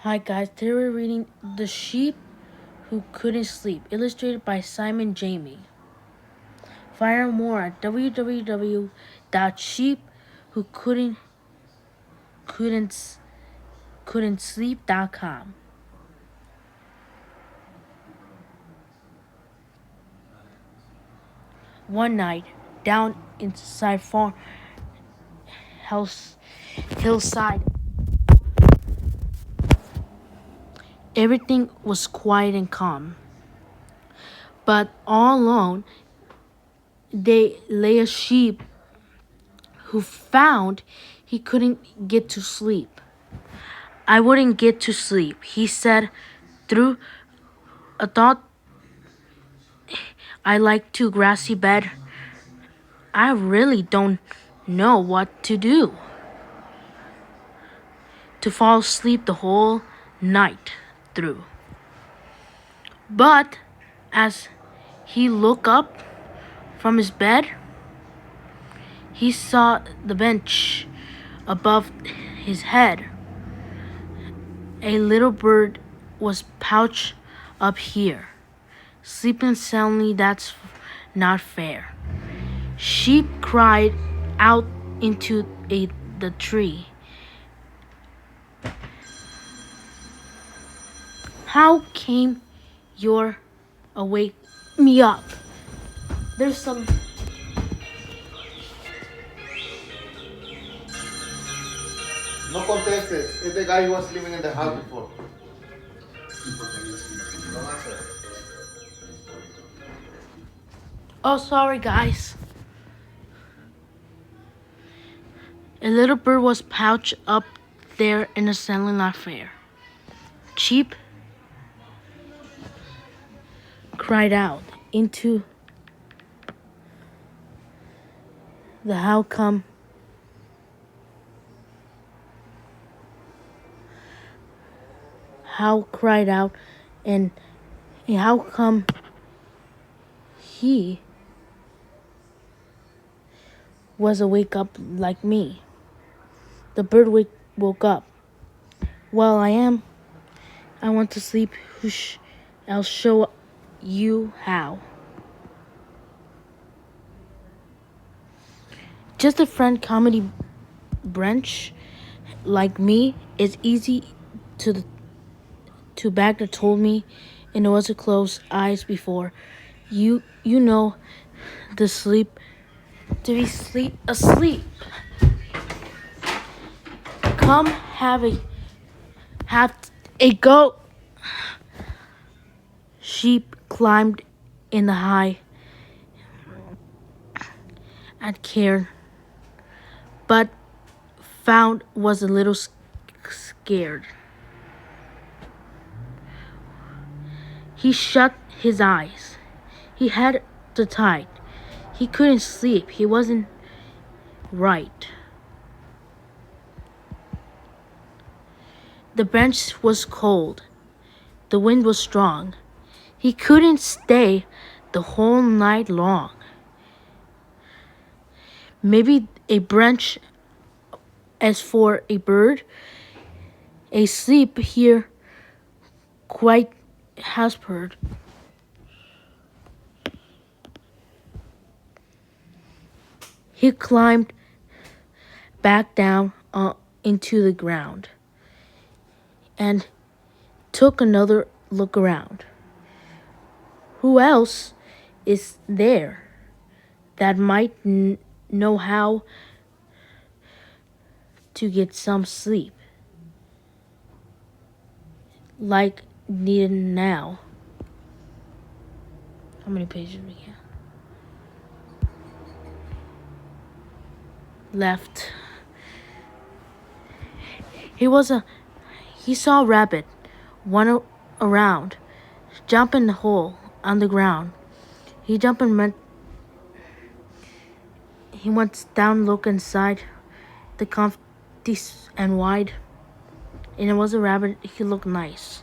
Hi guys, today we're reading The Sheep Who Couldn't Sleep, illustrated by Simon Jamie. Find out more at www.sheepwhocouldn'tsleep.com. One night, down inside farm house hillside, everything was quiet and calm. But all alone, they lay a sheep who found he couldn't get to sleep. I wouldn't get to sleep, he said through a thought. I like to grassy bed. I really don't know what to do to fall asleep the whole night through. But as he looked up from his bed, he saw the bench above his head. A little bird was pouched up here, sleeping soundly. That's not fair. Sheep cried out into the tree. How came your awake me up? There's some No contestes. It's the guy who was living in the house before. No answer. Oh, sorry guys. A little bird was pouched up there in a soundly not fair. Sheep cried out into the how come how cried out and how come he was awake up like me. The bird woke up. Well, I want to sleep. I'll show you how. Just a friend comedy branch like me is easy to Bagger told me, and it was to close eyes before you know the sleep to be asleep. Come have a go. Sheep climbed in the high and cared, but found was a little scared. He shut his eyes. He had the tight. He couldn't sleep. He wasn't right. The bench was cold. The wind was strong. He couldn't stay the whole night long. Maybe a branch as for a bird, a sleep here quite has purred. He climbed back down into the ground and took another look around. Who else is there that might know how to get some sleep like needed now? How many pages we have left? He saw a rabbit run around, jump in the hole on the ground. He jumped and went down, look inside the comfy and wide, and it was a rabbit. He looked nice.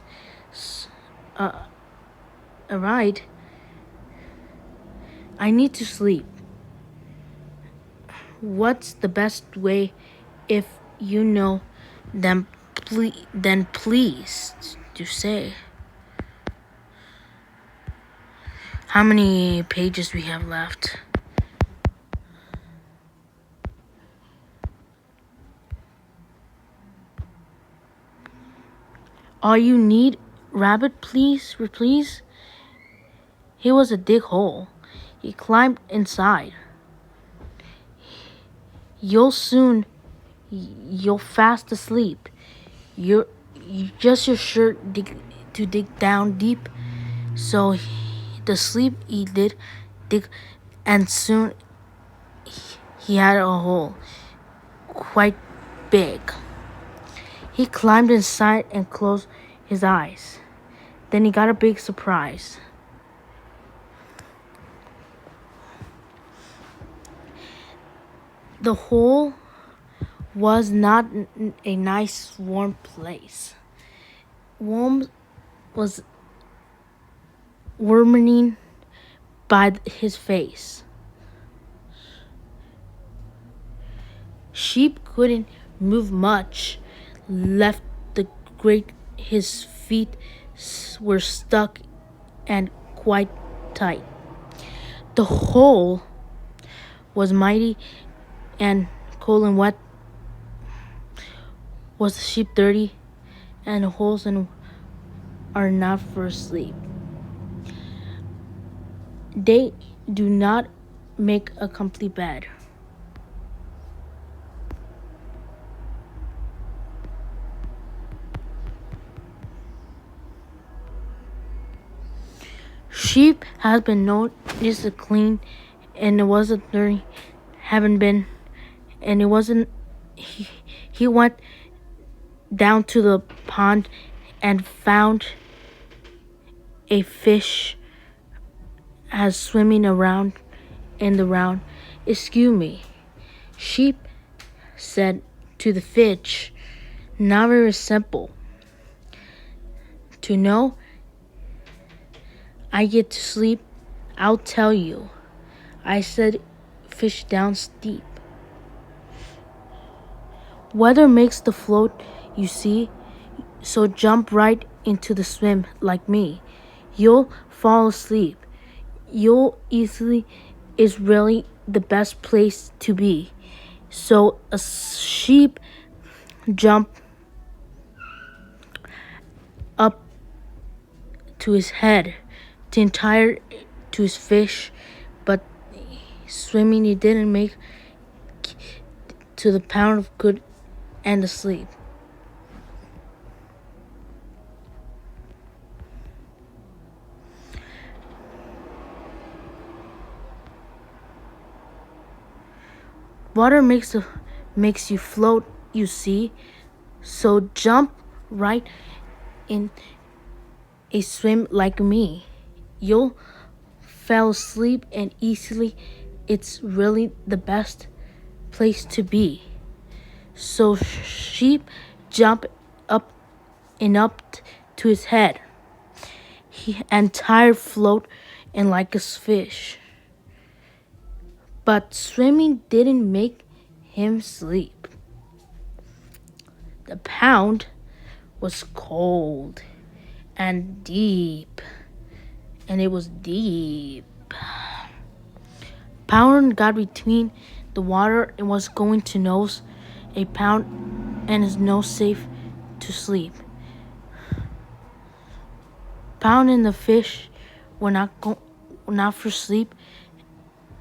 Alright, I need to sleep. What's the best way if you know them Then please do say how many pages we have left. All you need, rabbit, please? Here was a dig hole. He climbed inside. You'll fast asleep. You just your shirt to dig down deep. So the sleep he did dig, and soon he had a hole quite big. He climbed inside and closed his eyes. Then he got a big surprise. The hole was not a nice warm place. Worms was worming by his face. Sheep couldn't move much. Left the grate, his feet were stuck and quite tight. The hole was mighty and cold and wet. Was the sheep dirty? And holes are not for sleep. They do not make a complete bed. Sheep has been noticed to clean, and it wasn't dirty. Haven't been, and it wasn't. He went down to the pond and found a fish as swimming around in the round. Excuse me, sheep said to the fish. Not very simple. To know I get to sleep, I'll tell you. I said fish down steep. Weather makes the float, you see, so jump right into the swim like me. You'll fall asleep. You'll easily is really the best place to be. So a sheep jumped up to his head, to entire to his fish, but swimming he didn't make to the pound of good and asleep. Water makes you float, you see. So jump right in a swim like me. You'll fall asleep and easily. It's really the best place to be. So sheep jump up and up to his head. He entire float and like a fish. But swimming didn't make him sleep. The pound was cold and deep, and it was deep. Pound got between the water and was going to nose a pound and his nose safe to sleep. Pound and the fish were not for sleep.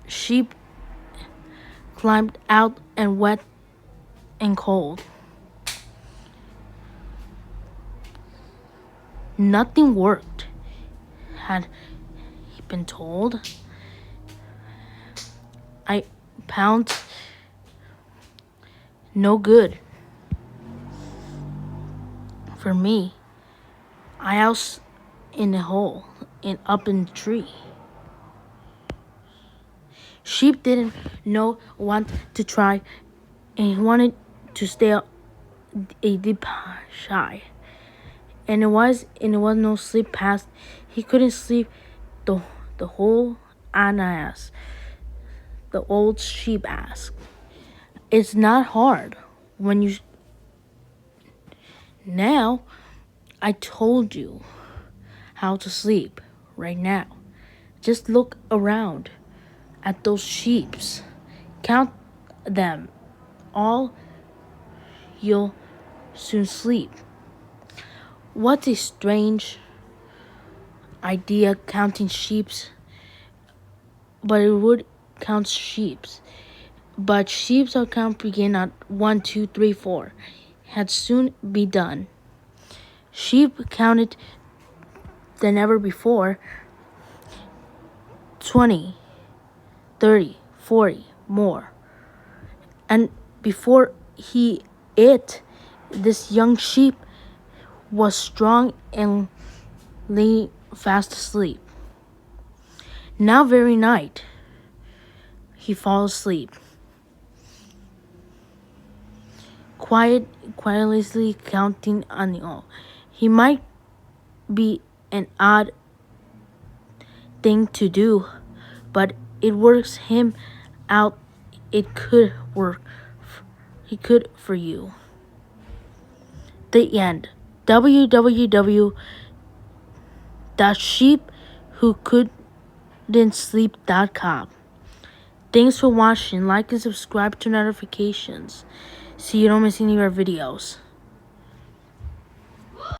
Sheep climbed out and wet and cold. Nothing worked, had he been told. I pound no good for me. I was in a hole and up in the tree. Sheep didn't want to try, and he wanted to stay a deep shy. And it was no sleep past. He couldn't sleep the whole Anna asked. The old sheep asked. It's not hard when you Now, I told you how to sleep right now. Just look around at those sheeps. Count them all. You'll soon sleep. What a strange idea, counting sheeps. But it would count sheeps. But sheeps are count begin at 1, 2, 3, 4. Had soon be done. Sheep counted than ever before. 20, 30, 40 more. And before he ate, this young sheep was strong and lay fast asleep. Now very night, he falls asleep. Quietly counting on all. He might be an odd thing to do, but it works him out. It could work. He could for you. The end. www.sheepwhocouldn'tsleep.com. Thanks for watching. Like and subscribe to notifications so you don't miss any of our videos.